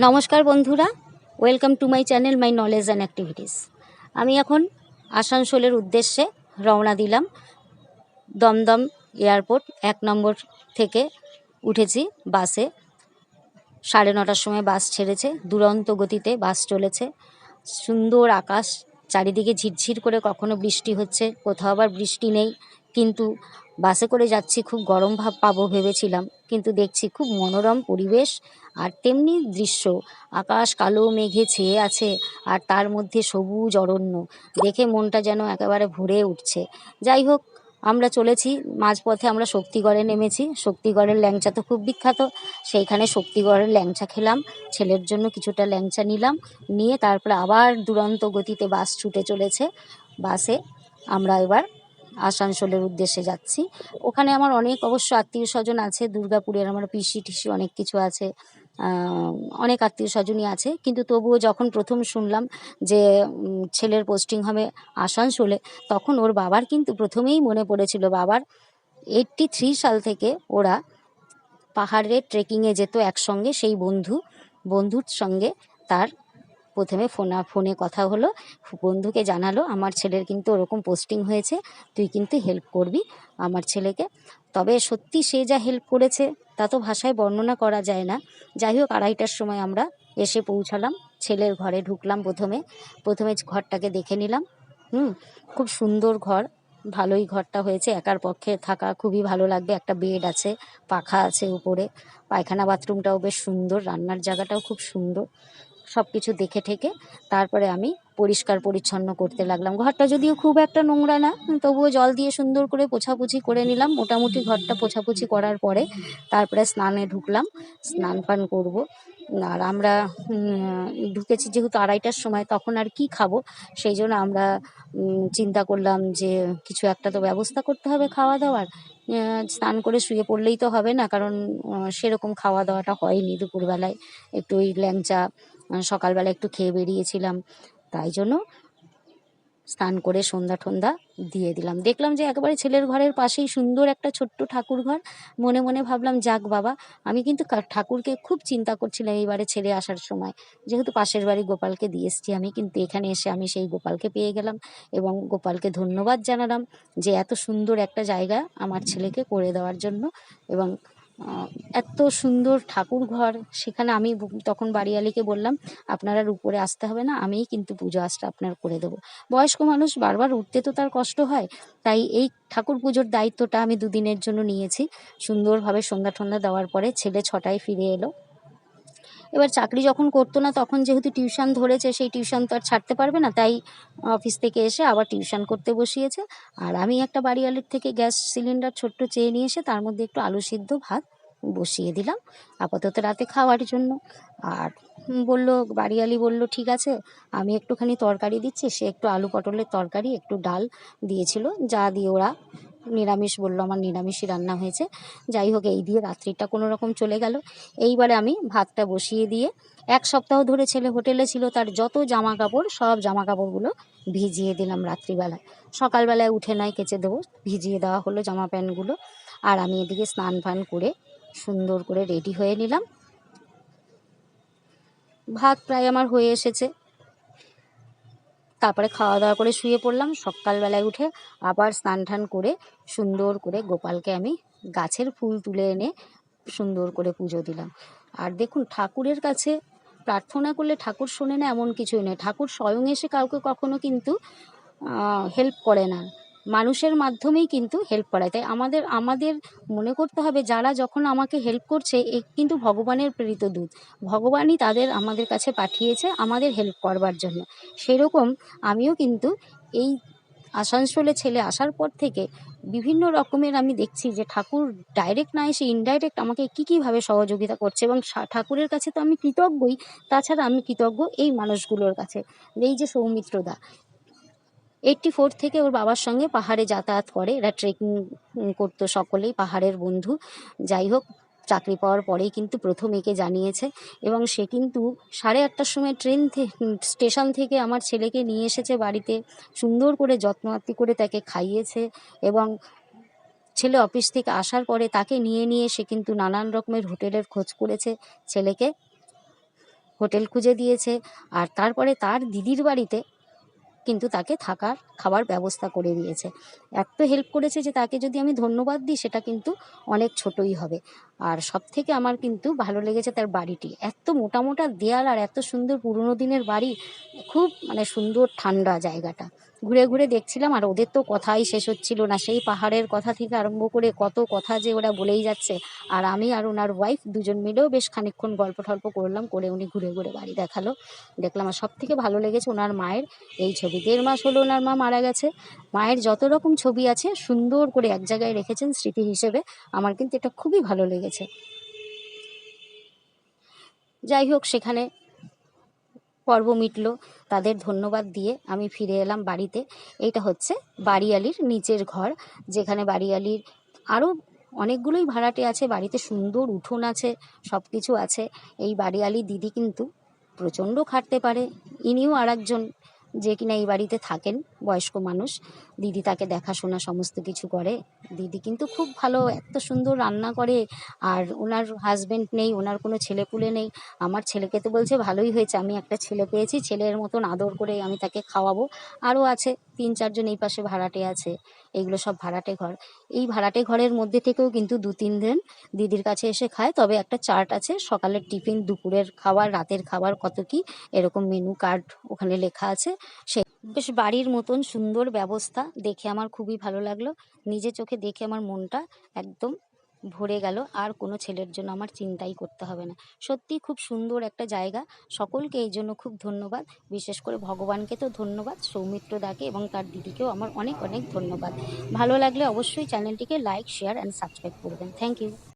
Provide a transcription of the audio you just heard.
নমস্কার বন্ধুরা, welcome to my channel my knowledge and activities. আমি এখন আসানসোলের উদ্দেশ্যে রওনা দিলাম। দমদম এয়ারপোর্ট 1 নম্বর থেকে উঠেছি বাসে। 9:30টার সময় বাস ছেড়েছে। দুরন্ত গতিতে বাস চলেছে। সুন্দর আকাশ, চারিদিকে ঝিরঝির করে কখনো বৃষ্টি হচ্ছে, কোথাও আবার বৃষ্টি নেই। কিন্তু বাসে করে যাচ্ছি, খুব গরম ভাব পাবো ভেবেছিলাম, কিন্তু দেখছি খুব মনোরম পরিবেশ। আর তেমনি দৃশ্য, আকাশ কালো মেঘে ছেয়ে আছে, আর তার মধ্যে সবুজ অরণ্য, দেখে মনটা যেন একেবারে ভরে উঠছে। যাই হোক, আমরা চলেছি। মাঝপথে আমরা শক্তিগড়ে নেমেছি। শক্তিগড়ের ল্যাংচা তো খুব বিখ্যাত। সেইখানে শক্তিগড়ের ল্যাংচা খেলাম, ছেলের জন্য কিছুটা ল্যাংচা নিলাম, নিয়ে তারপরে আবার দুরন্ত গতিতে বাস ছুটে চলেছে। বাসে আমরা এবার আসানসোলের উদ্দেশ্যে যাচ্ছি। ওখানে আমার অনেক অবশ্য আত্মীয় স্বজন আছে, দুর্গাপুরের আমার পিসি টিসি অনেক কিছু আছে, অনেক আত্মীয় স্বজনই আছে। কিন্তু তবুও যখন প্রথম শুনলাম যে ছেলের পোস্টিং হবে আসানসোলে, তখন ওর বাবার কিন্তু প্রথমেই মনে পড়েছিল, বাবার 83 সাল থেকে ওরা পাহাড়ে ট্রেকিংয়ে যেত একসঙ্গে। সেই বন্ধুর সঙ্গে তার প্রথমে ফোনে কথা হলো। বন্ধুকে জানালো, আমার ছেলের কিন্তু ওরকম পোস্টিং হয়েছে, তুই কিন্তু হেল্প করবি আমার ছেলেকে। তবে সত্যি সে যা হেল্প করেছে তা তো ভাষায় বর্ণনা করা যায় না। যাই হোক, 2:30টার সময় আমরা এসে পৌঁছালাম। ছেলের ঘরে ঢুকলাম। প্রথমে ঘরটাকে দেখে নিলাম। খুব সুন্দর ঘর, ভালোই ঘরটা হয়েছে। একার পক্ষে থাকা খুবই ভালো লাগবে। একটা বেড আছে, পাখা আছে উপরে, পায়খানা বাথরুমটাও বেশ সুন্দর, রান্নার জায়গাটাও খুব সুন্দর। সব কিছু দেখে ঠেকে তারপরে আমি পরিষ্কার পরিচ্ছন্ন করতে লাগলাম। ঘরটা যদিও খুব একটা নোংরা না, তবুও জল দিয়ে সুন্দর করে পোছাপুছি করে নিলাম। মোটামুটি ঘরটা পোছাপুছি করার পরে তারপরে স্নানে ঢুকলাম, স্নান পান করব। আর আমরা ঢুকেছি যেহেতু 2:30টার সময়, তখন আর কি খাবো, সেই জন্য আমরা চিন্তা করলাম যে কিছু একটা তো ব্যবস্থা করতে হবে খাওয়া দাওয়ার। স্নান করে শুয়ে পড়লেই তো হবে না, কারণ সেরকম খাওয়া দাওয়াটা হয়নি দুপুরবেলায়। একটু ওই ল্যাংচা সকালবেলা একটু খেয়ে বেরিয়েছিলাম, তাই জন্য স্নান করে সন্ধ্যা টন্ধা দিয়ে দিলাম। দেখলাম যে একেবারে ছেলের ঘরের পাশেই সুন্দর একটা ছোট্ট ঠাকুর ঘর। মনে মনে ভাবলাম, যাক বাবা, আমি কিন্তু ঠাকুরকে খুব চিন্তা করছিলাম এইবারে ছেলে আসার সময়, যেহেতু পাশের বাড়ি গোপালকে দিয়ে এসছি আমি, কিন্তু এখানে এসে আমি সেই গোপালকে পেয়ে গেলাম এবং গোপালকে ধন্যবাদ জানালাম যে এত সুন্দর একটা জায়গা আমার ছেলেকে করে দেওয়ার জন্য। এবং এত সুন্দর ঠাকুর ঘর সেখানে। আমি তখন বাড়িওয়ালিকে বললাম, আপনার আর উপরে আসতে হবে না, আমিই কিন্তু পুজো আজটা আপনার করে দেবো। বয়স্ক মানুষ, বারবার উঠতে তো তার কষ্ট হয়, তাই এই ঠাকুর পুজোর দায়িত্বটা আমি 2 দিনের জন্য নিয়েছি। সুন্দরভাবে সন্ধ্যা টন্ধা দেওয়ার পরে ছেলে 6টায় ফিরে এলো। এবার চাকরি যখন করতো না, তখন যেহেতু টিউশন ধরেছে, সেই টিউশন তো আর ছাড়তে পারবে না, তাই অফিস থেকে এসে আবার টিউশন করতে বসিয়েছে। আর আমি একটা বাড়িওয়ালির থেকে গ্যাস সিলিন্ডার ছোট্ট চেয়ে নিয়ে এসে তার মধ্যে একটু আলু সিদ্ধ ভাত বসিয়ে দিলাম আপাতত রাতে খাওয়ার জন্য। আর বাড়িওয়ালি বলল, ঠিক আছে, আমি একটুখানি তরকারি দিচ্ছি। সে একটু আলু পটলের তরকারি, একটু ডাল দিয়েছিল, যা দিয়ে ওরা নিরামিষ বললো, আমার নিরামিষই রান্না হয়েছে। যাই হোক, এই দিয়ে রাত্রিটা কোনো রকম চলে গেল। এইবারে আমি ভাতটা বসিয়ে দিয়ে, 1 সপ্তাহ ধরে ছেলে হোটেলে ছিল, তার যত জামা কাপড়, সব জামা কাপড়গুলো ভিজিয়ে দিলাম রাত্রিবেলায়। সকালবেলায় উঠে নয় কেচে দেবো, ভিজিয়ে দেওয়া হলো জামা প্যান্টগুলো। আর আমি এদিকে স্নান ফান করে সুন্দর করে রেডি হয়ে নিলাম। ভাত প্রায় আমার হয়ে এসেছে। তারপরে খাওয়া দাওয়া করে শুয়ে পড়লাম। সকালবেলায় উঠে আবার স্নান টান করে সুন্দর করে গোপালকে আমি গাছের ফুল তুলে এনে সুন্দর করে পুজো দিলাম। আর দেখুন, ঠাকুরের কাছে প্রার্থনা করলে ঠাকুর শোনে না এমন কিছুই নয়। ঠাকুর স্বয়ং এসে কাউকে কখনো কিন্তু হেল্প করে না, মানুষের মাধ্যমেই কিন্তু হেল্প করায়। তাই আমাদের আমাদের মনে করতে হবে, যারা যখন আমাকে হেল্প করছে, এ কিন্তু ভগবানের প্রেরিত দূত। ভগবানই তাদের আমাদের কাছে পাঠিয়েছে আমাদের হেল্প করবার জন্য। সেরকম আমিও কিন্তু এই আসানসোলে ছেলে আসার পর থেকে বিভিন্ন রকমের আমি দেখছি যে ঠাকুর ডাইরেক্ট না এসে ইনডাইরেক্ট আমাকে কীভাবে সহযোগিতা করছে। এবং ঠাকুরের কাছে তো আমি কৃতজ্ঞই, তাছাড়া আমি কৃতজ্ঞ এই মানুষগুলোর কাছে। এই যে সৌমিত্রদা, 84 থেকে ওর বাবার সঙ্গে পাহাড়ে যাতায়াত করে, এরা ট্রেকিং করতো সকলেই, পাহাড়ের বন্ধু। যাই হোক, চাকরি পাওয়ার পরেই কিন্তু প্রথম একে জানিয়েছে। এবং সে কিন্তু 8:30টার সময় স্টেশন থেকে আমার ছেলেকে নিয়ে এসেছে বাড়িতে, সুন্দর করে যত্ন আত্তি করে তাকে খাইয়েছে। এবং ছেলে অফিস থেকে আসার পরে তাকে নিয়ে সে কিন্তু নানান রকমের হোটেলের খোঁজ করেছে ছেলেকে হোটেল খুঁজে দিয়েছে, আর তারপরে তার দিদির বাড়িতে কিন্তু তাকে থাকার খাবার ব্যবস্থা করে দিয়েছে। এত হেল্প করেছে যে তাকে যদি আমি ধন্যবাদ দিই সেটা কিন্তু অনেক ছোটই হবে। আর সবথেকে আমার কিন্তু ভালো লেগেছে তার বাড়িটি, এত মোটা মোটা দেয়াল আর এত সুন্দর পুরনো দিনের বাড়ি, খুব মানে সুন্দর ঠান্ডা জায়গাটা। ঘুরে ঘুরে দেখছিলাম, আর ওদের তো কথাই শেষ হচ্ছিল না, সেই পাহাড়ের কথা থেকে আরম্ভ করে কত কথা যে ওরা বলেই যাচ্ছে। আর আমি আর ওনার ওয়াইফ দুজন মিলেও বেশ খানিকক্ষণ গল্প টল্প করলাম, করে উনি ঘুরে ঘুরে বাড়ি দেখালো, দেখলাম। আর সব থেকে ভালো লেগেছে ওনার মায়ের এই ছবি। 1.5 মাস হলো ওনার মা মারা গেছে, মায়ের যত রকম ছবি আছে সুন্দর করে এক জায়গায় রেখেছেন স্মৃতি হিসেবে। আমার কিন্তু এটা খুবই ভালো লেগেছে। যাই হোক, সেখানে পর্ব মিটলো, তাদের ধন্যবাদ দিয়ে আমি ফিরে এলাম বাড়িতে। এইটা হচ্ছে বাড়িয়ালির নিচের ঘর, যেখানে বাড়িয়ালির আরও অনেকগুলোই ভাড়াটে আছে, বাড়িতে সুন্দর উঠোন আছে, সব কিছু আছে। এই বাড়িয়ালি দিদি কিন্তু প্রচণ্ড খাটতে পারে। ইনিও আর একজন যে কিনা এই বাড়িতে থাকেন, বয়স্ক মানুষ। দিদি তাকে দেখাশোনা সমস্ত কিছু করে। দিদি কিন্তু খুব ভালো, এত সুন্দর রান্না করে। আর ওনার হাজবেন্ড নেই, ওনার কোনো ছেলেপুলে নেই। আমার ছেলেকে তো বলছে ভালোই হয়েছে, আমি একটা ছেলে পেয়েছি, ছেলের মতন আদর করে আমি তাকে খাওয়াবো। আরও আছে 3-4 জন এই পাশে ভাড়াটে আছে, এইগুলো সব ভাড়াটে ঘর। এই ভাড়াটে ঘরের মধ্যে থেকেও কিন্তু 2-3 দিন দিদির কাছে এসে খায়, তবে একটা চার্ট আছে, সকালের টিফিন, দুপুরের খাবার, রাতের খাবার, কত কি এরকম মেনু কার্ড ওখানে লেখা আছে। সে বেশ বাড়ির মতন সুন্দর ব্যবস্থা, দেখে আমার খুবই ভালো লাগলো। নিজে চোখে দেখে আমার মনটা একদম ভরে গেল, আর কোনো ছেলের জন্য আমার চিন্তাই করতে হবে না। সত্যি খুব সুন্দর একটা জায়গা। সকলকে এই জন্য খুব ধন্যবাদ, বিশেষ করে ভগবানকে তো ধন্যবাদ, সৌমিত্র দাকে এবং তার দিদিকেও আমার অনেক অনেক ধন্যবাদ। ভালো লাগলে অবশ্যই চ্যানেলটিকে লাইক, শেয়ার অ্যান্ড সাবস্ক্রাইব করবেন। Thank you.